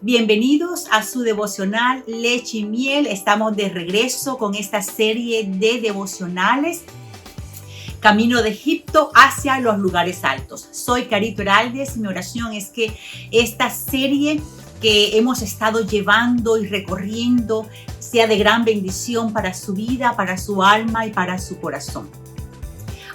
Bienvenidos a su devocional Leche y Miel. Estamos de regreso con esta serie de devocionales Camino de Egipto hacia los lugares altos. Soy Carito Heraldes y mi oración es que esta serie que hemos estado llevando y recorriendo sea de gran bendición para su vida, para su alma y para su corazón.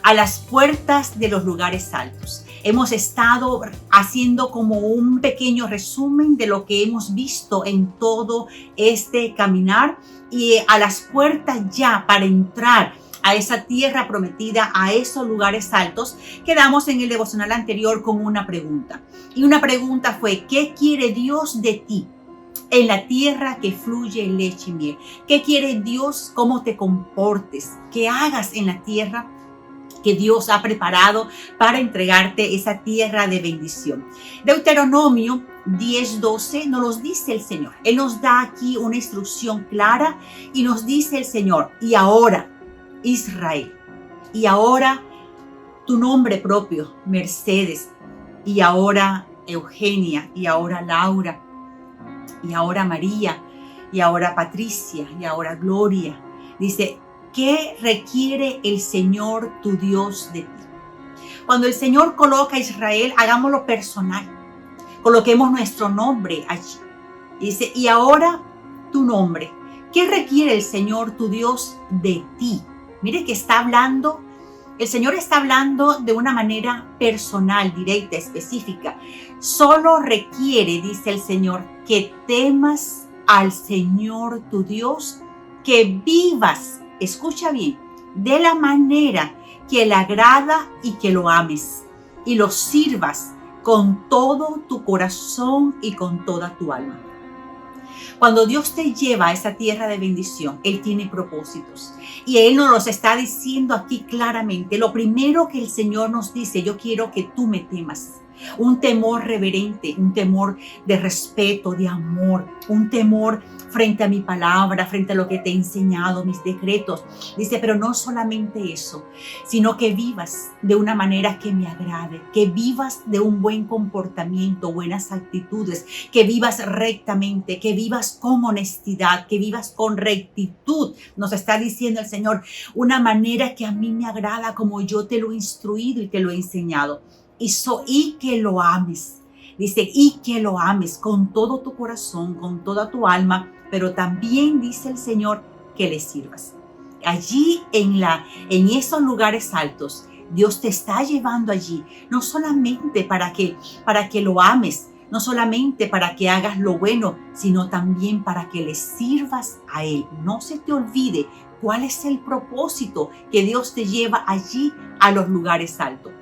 A las puertas de los lugares altos. Hemos estado haciendo como un pequeño resumen de lo que hemos visto en todo este caminar y a las puertas ya para entrar a esa tierra prometida, a esos lugares altos, quedamos en el devocional anterior con una pregunta. Y una pregunta fue, ¿qué quiere Dios de ti en la tierra que fluye leche y miel? ¿Qué quiere Dios? ¿Cómo te comportes? ¿Qué hagas en la tierra que Dios ha preparado para entregarte esa tierra de bendición? Deuteronomio 10:12 nos los dice el Señor. Él nos da aquí una instrucción clara y nos dice el Señor, y ahora Israel, y ahora tu nombre propio, Mercedes, y ahora Eugenia, y ahora Laura, y ahora María, y ahora Patricia, y ahora Gloria. Dice, ¿qué requiere el Señor tu Dios de ti? Cuando el Señor coloca a Israel, hagámoslo personal. Coloquemos nuestro nombre allí. Dice, y ahora tu nombre. ¿Qué requiere el Señor tu Dios de ti? Mire que está hablando, el Señor está hablando de una manera personal, directa, específica. Solo requiere, dice el Señor, que temas al Señor tu Dios, que vivas, escucha bien, de la manera que le agrada y que lo ames y lo sirvas con todo tu corazón y con toda tu alma. Cuando Dios te lleva a esa tierra de bendición, Él tiene propósitos. Y Él nos los está diciendo aquí claramente. Lo primero que el Señor nos dice, yo quiero que tú me temas. Un temor reverente, un temor de respeto, de amor, un temor frente a mi palabra, frente a lo que te he enseñado, mis decretos. Dice, pero no solamente eso, sino que vivas de una manera que me agrade, que vivas de un buen comportamiento, buenas actitudes, que vivas rectamente, que vivas con honestidad, que vivas con rectitud. Nos está diciendo el Señor, una manera que a mí me agrada como yo te lo he instruido y te lo he enseñado. Y que lo ames. Dice, y que lo ames con todo tu corazón, con toda tu alma, pero también dice el Señor que le sirvas. Allí en esos lugares altos, Dios te está llevando allí, no solamente para que lo ames, no solamente para que hagas lo bueno, sino también para que le sirvas a Él. No se te olvide cuál es el propósito que Dios te lleva allí a los lugares altos.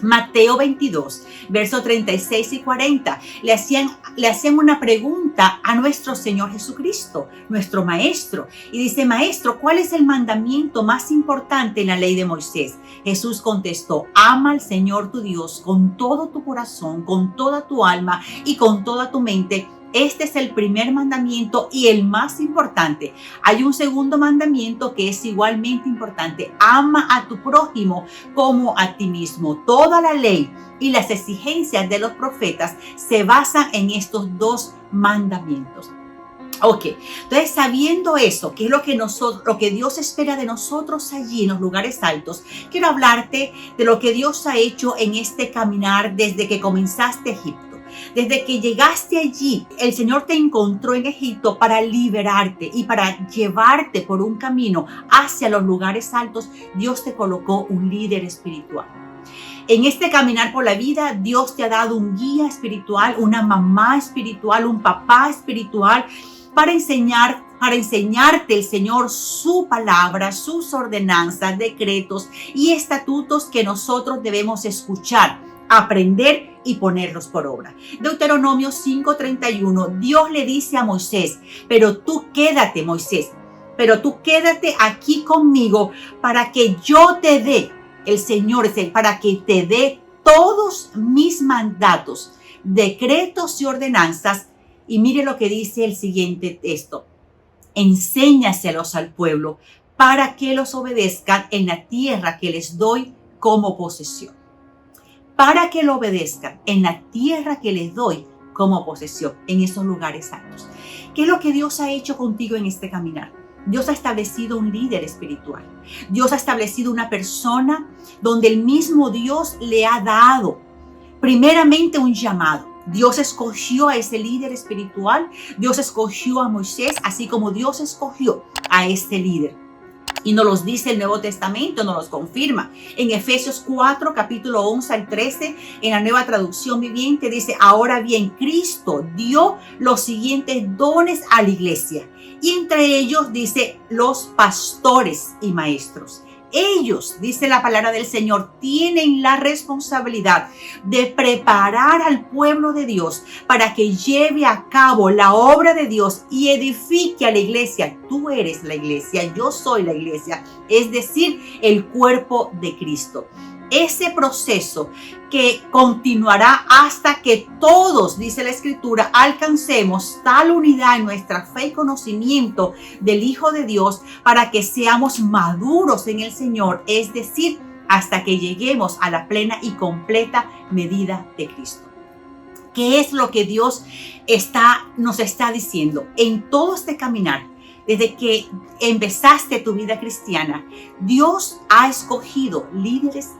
Mateo 22, versos 36 y 40, le hacían una pregunta a nuestro Señor Jesucristo, nuestro Maestro. Y dice, Maestro, ¿cuál es el mandamiento más importante en la ley de Moisés? Jesús contestó, ama al Señor tu Dios con todo tu corazón, con toda tu alma y con toda tu mente. Este es el primer mandamiento y el más importante. Hay un segundo mandamiento que es igualmente importante. Ama a tu prójimo como a ti mismo. Toda la ley y las exigencias de los profetas se basan en estos dos mandamientos. Ok, entonces sabiendo eso, que es lo que Dios espera de nosotros allí en los lugares altos, quiero hablarte de lo que Dios ha hecho en este caminar desde que comenzaste Egipto. Desde que llegaste allí, el Señor te encontró en Egipto para liberarte y para llevarte por un camino hacia los lugares altos. Dios te colocó un líder espiritual. En este caminar por la vida, Dios te ha dado un guía espiritual, una mamá espiritual, un papá espiritual para enseñarte el Señor su palabra, sus ordenanzas, decretos y estatutos que nosotros debemos escuchar, aprender y ponerlos por obra. Deuteronomio 5:31, Dios le dice a Moisés, pero tú quédate, Moisés, pero tú quédate aquí conmigo para que yo te dé, el Señor es para que te dé todos mis mandatos, decretos y ordenanzas. Y mire lo que dice el siguiente texto, enséñaselos al pueblo para que los obedezcan en la tierra que les doy como posesión. Para que lo obedezcan en la tierra que les doy como posesión en esos lugares altos. ¿Qué es lo que Dios ha hecho contigo en este caminar? Dios ha establecido un líder espiritual. Dios ha establecido una persona donde el mismo Dios le ha dado primeramente un llamado. Dios escogió a ese líder espiritual. Dios escogió a Moisés, así como Dios escogió a este líder. Y nos los dice el Nuevo Testamento, nos los confirma. En Efesios 4, capítulo 11 al 13, en la Nueva Traducción Viviente, dice: ahora bien, Cristo dio los siguientes dones a la iglesia. Y entre ellos dice los pastores y maestros. Ellos, dice la palabra del Señor, tienen la responsabilidad de preparar al pueblo de Dios para que lleve a cabo la obra de Dios y edifique a la iglesia. Tú eres la iglesia, yo soy la iglesia, es decir, el cuerpo de Cristo. Ese proceso que continuará hasta que todos, dice la Escritura, alcancemos tal unidad en nuestra fe y conocimiento del Hijo de Dios para que seamos maduros en el Señor, es decir, hasta que lleguemos a la plena y completa medida de Cristo. ¿Qué es lo que Dios nos está diciendo? En todo este caminar, desde que empezaste tu vida cristiana, Dios ha escogido líderes,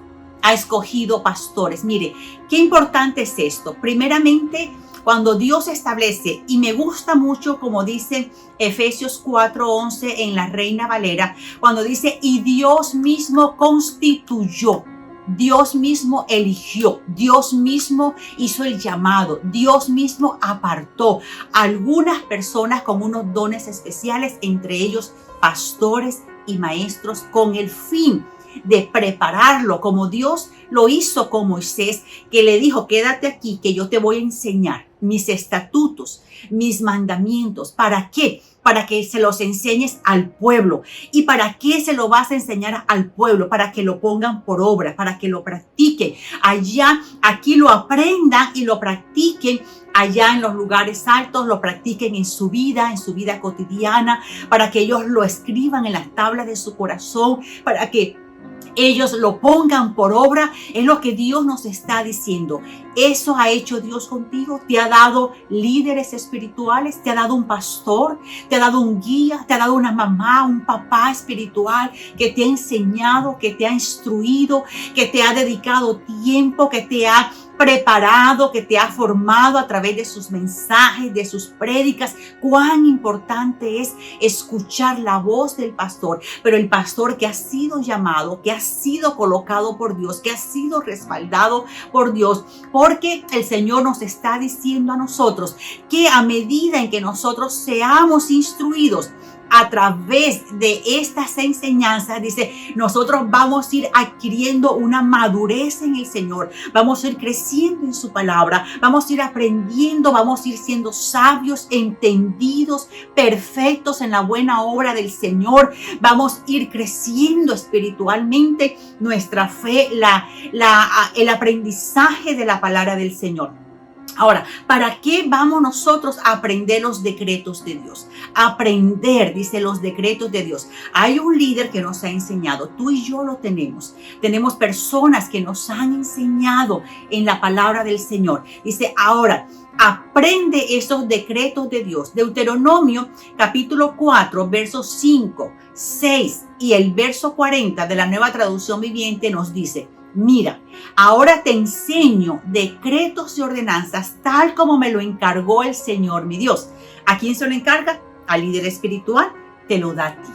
ha escogido pastores. Mire, qué importante es esto. Primeramente, cuando Dios establece, y me gusta mucho como dice Efesios 4:11 en la Reina Valera, cuando dice: y Dios mismo constituyó, Dios mismo eligió, Dios mismo hizo el llamado, Dios mismo apartó a algunas personas con unos dones especiales, entre ellos pastores y maestros, con el fin de prepararlo, como Dios lo hizo con Moisés, que le dijo: quédate aquí, que yo te voy a enseñar mis estatutos, mis mandamientos. ¿Para qué? Para que se los enseñes al pueblo. ¿Y para qué se lo vas a enseñar al pueblo? Para que lo pongan por obra, para que lo practiquen allá, aquí lo aprendan y lo practiquen allá en los lugares altos, lo practiquen en su vida cotidiana, para que ellos lo escriban en las tablas de su corazón, para que ellos lo pongan por obra. Es lo que Dios nos está diciendo. Eso ha hecho Dios contigo. Te ha dado líderes espirituales, te ha dado un pastor, te ha dado un guía, te ha dado una mamá, un papá espiritual que te ha enseñado, que te ha instruido, que te ha dedicado tiempo, que te ha preparado, que te ha formado a través de sus mensajes, de sus prédicas. Cuán importante es escuchar la voz del pastor, pero el pastor que ha sido llamado, que ha sido colocado por Dios, que ha sido respaldado por Dios, porque el Señor nos está diciendo a nosotros que a medida en que nosotros seamos instruidos a través de estas enseñanzas, dice, nosotros vamos a ir adquiriendo una madurez en el Señor, vamos a ir creciendo en su palabra, vamos a ir aprendiendo, vamos a ir siendo sabios, entendidos, perfectos en la buena obra del Señor, vamos a ir creciendo espiritualmente nuestra fe, el aprendizaje de la palabra del Señor. Ahora, ¿para qué vamos nosotros a aprender los decretos de Dios? Aprender, dice, los decretos de Dios. Hay un líder que nos ha enseñado, tú y yo lo tenemos. Tenemos personas que nos han enseñado en la palabra del Señor. Dice, ahora, aprende esos decretos de Dios. Deuteronomio capítulo 4, versos 5, 6 y el verso 40 de la Nueva Traducción Viviente nos dice: mira, ahora te enseño decretos y ordenanzas tal como me lo encargó el Señor mi Dios. ¿A quién se lo encarga? Al líder espiritual, te lo da a ti.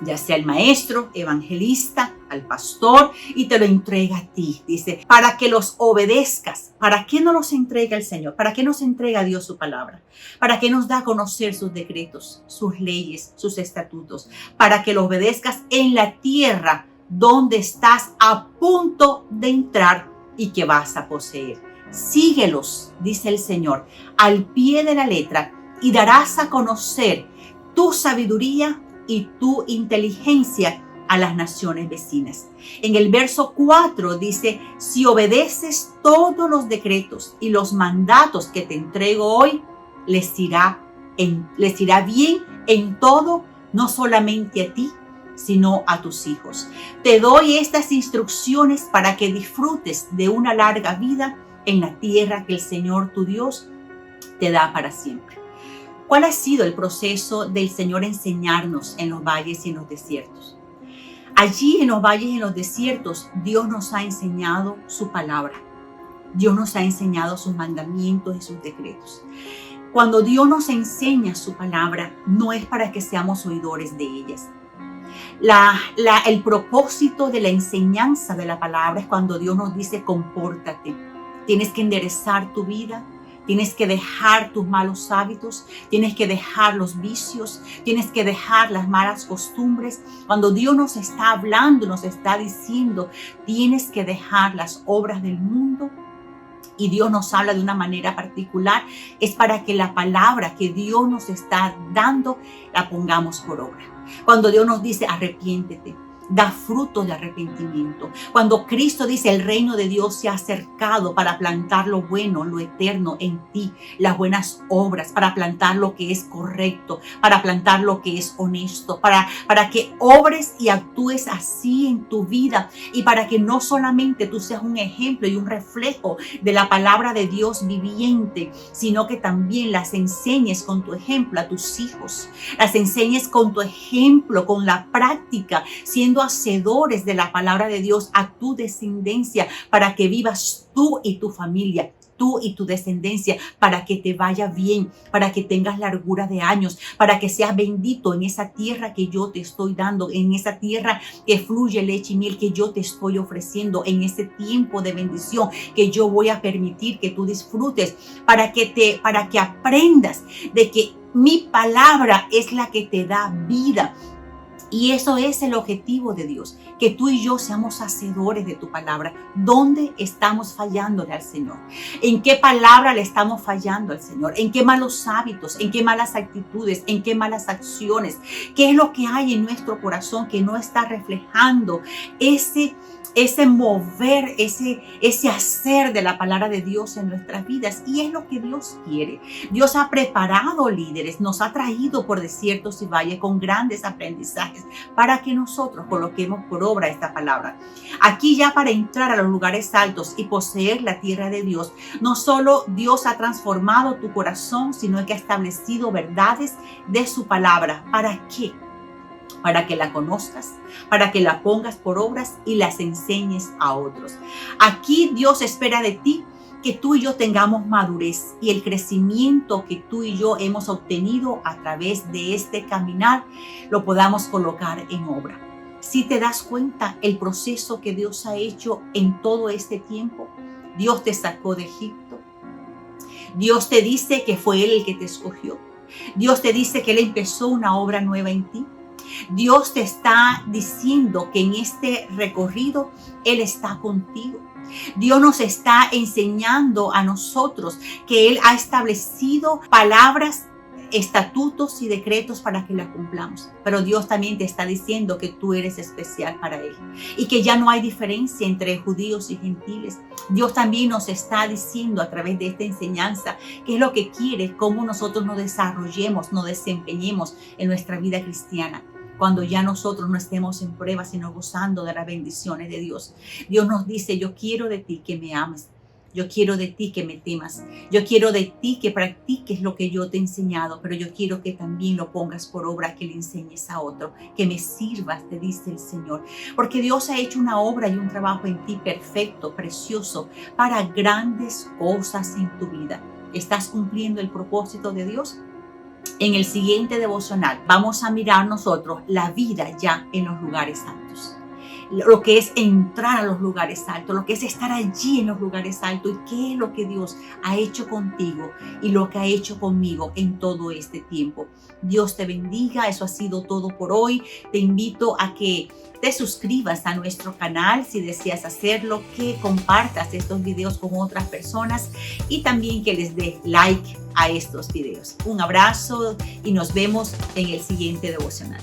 Ya sea el maestro, evangelista, al pastor, y te lo entrega a ti. Dice, para que los obedezcas. ¿Para qué nos los entrega el Señor? ¿Para qué nos entrega Dios su palabra? ¿Para qué nos da a conocer sus decretos, sus leyes, sus estatutos? Para que los obedezcas en la tierra donde estás a punto de entrar y que vas a poseer. Síguelos, dice el Señor, al pie de la letra, y darás a conocer tu sabiduría y tu inteligencia a las naciones vecinas. En el verso 4 dice: si obedeces todos los decretos y los mandatos que te entrego hoy, les irá bien en todo, no solamente a ti, sino a tus hijos. Te doy estas instrucciones para que disfrutes de una larga vida en la tierra que el Señor tu Dios te da para siempre. ¿Cuál ha sido el proceso del Señor enseñarnos en los valles y en los desiertos? Allí en los valles y en los desiertos, Dios nos ha enseñado su palabra. Dios nos ha enseñado sus mandamientos y sus decretos. Cuando Dios nos enseña su palabra, no es para que seamos oidores de ellas. El propósito de la enseñanza de la palabra es cuando Dios nos dice: compórtate. Tienes que enderezar tu vida. Tienes que dejar tus malos hábitos, tienes que dejar los vicios, tienes que dejar las malas costumbres. Cuando Dios nos está hablando, nos está diciendo, tienes que dejar las obras del mundo, y Dios nos habla de una manera particular, es para que la palabra que Dios nos está dando la pongamos por obra. Cuando Dios nos dice: arrepiéntete, da fruto de arrepentimiento. Cuando Cristo dice: el reino de Dios se ha acercado, para plantar lo bueno, lo eterno en ti, las buenas obras, para plantar lo que es correcto, para plantar lo que es honesto, para que obres y actúes así en tu vida, y para que no solamente tú seas un ejemplo y un reflejo de la palabra de Dios viviente, sino que también las enseñes con tu ejemplo a tus hijos, las enseñes con tu ejemplo, con la práctica, siendo hacedores de la palabra de Dios a tu descendencia, para que vivas tú y tu familia, tú y tu descendencia, para que te vaya bien, para que tengas largura de años, para que seas bendito en esa tierra que yo te estoy dando, en esa tierra que fluye leche y miel que yo te estoy ofreciendo, en ese tiempo de bendición que yo voy a permitir que tú disfrutes, para que aprendas de que mi palabra es la que te da vida. Y eso es el objetivo de Dios, que tú y yo seamos hacedores de tu palabra. ¿Dónde estamos fallándole al Señor? ¿En qué palabra le estamos fallando al Señor? ¿En qué malos hábitos? ¿En qué malas actitudes? ¿En qué malas acciones? ¿Qué es lo que hay en nuestro corazón que no está reflejando ese mover, ese hacer de la palabra de Dios en nuestras vidas? Y es lo que Dios quiere. Dios ha preparado líderes, nos ha traído por desiertos y valles con grandes aprendizajes para que nosotros coloquemos por obra esta palabra. Aquí ya, para entrar a los lugares altos y poseer la tierra de Dios, no solo Dios ha transformado tu corazón, sino que ha establecido verdades de su palabra. ¿Para qué? Para que la conozcas, para que la pongas por obras y las enseñes a otros. Aquí Dios espera de ti que tú y yo tengamos madurez, y el crecimiento que tú y yo hemos obtenido a través de este caminar lo podamos colocar en obra. Si te das cuenta el proceso que Dios ha hecho en todo este tiempo, Dios te sacó de Egipto. Dios te dice que fue Él el que te escogió. Dios te dice que Él empezó una obra nueva en ti. Dios te está diciendo que en este recorrido Él está contigo. Dios nos está enseñando a nosotros que Él ha establecido palabras, estatutos y decretos para que las cumplamos. Pero Dios también te está diciendo que tú eres especial para Él y que ya no hay diferencia entre judíos y gentiles. Dios también nos está diciendo a través de esta enseñanza qué es lo que quiere, cómo nosotros nos desarrollemos, nos desempeñemos en nuestra vida cristiana, cuando ya nosotros no estemos en pruebas, sino gozando de las bendiciones de Dios. Dios nos dice: yo quiero de ti que me ames. Yo quiero de ti que me temas. Yo quiero de ti que practiques lo que yo te he enseñado, pero yo quiero que también lo pongas por obra, que le enseñes a otro, que me sirvas, te dice el Señor. Porque Dios ha hecho una obra y un trabajo en ti perfecto, precioso, para grandes cosas en tu vida. ¿Estás cumpliendo el propósito de Dios? En el siguiente devocional vamos a mirar nosotros la vida ya en los lugares altos. Lo que es entrar a los lugares altos, lo que es estar allí en los lugares altos, y qué es lo que Dios ha hecho contigo y lo que ha hecho conmigo en todo este tiempo. Dios te bendiga. Eso ha sido todo por hoy. Te invito a que te suscribas a nuestro canal si deseas hacerlo, que compartas estos videos con otras personas y también que les des like a estos videos. Un abrazo y nos vemos en el siguiente devocional.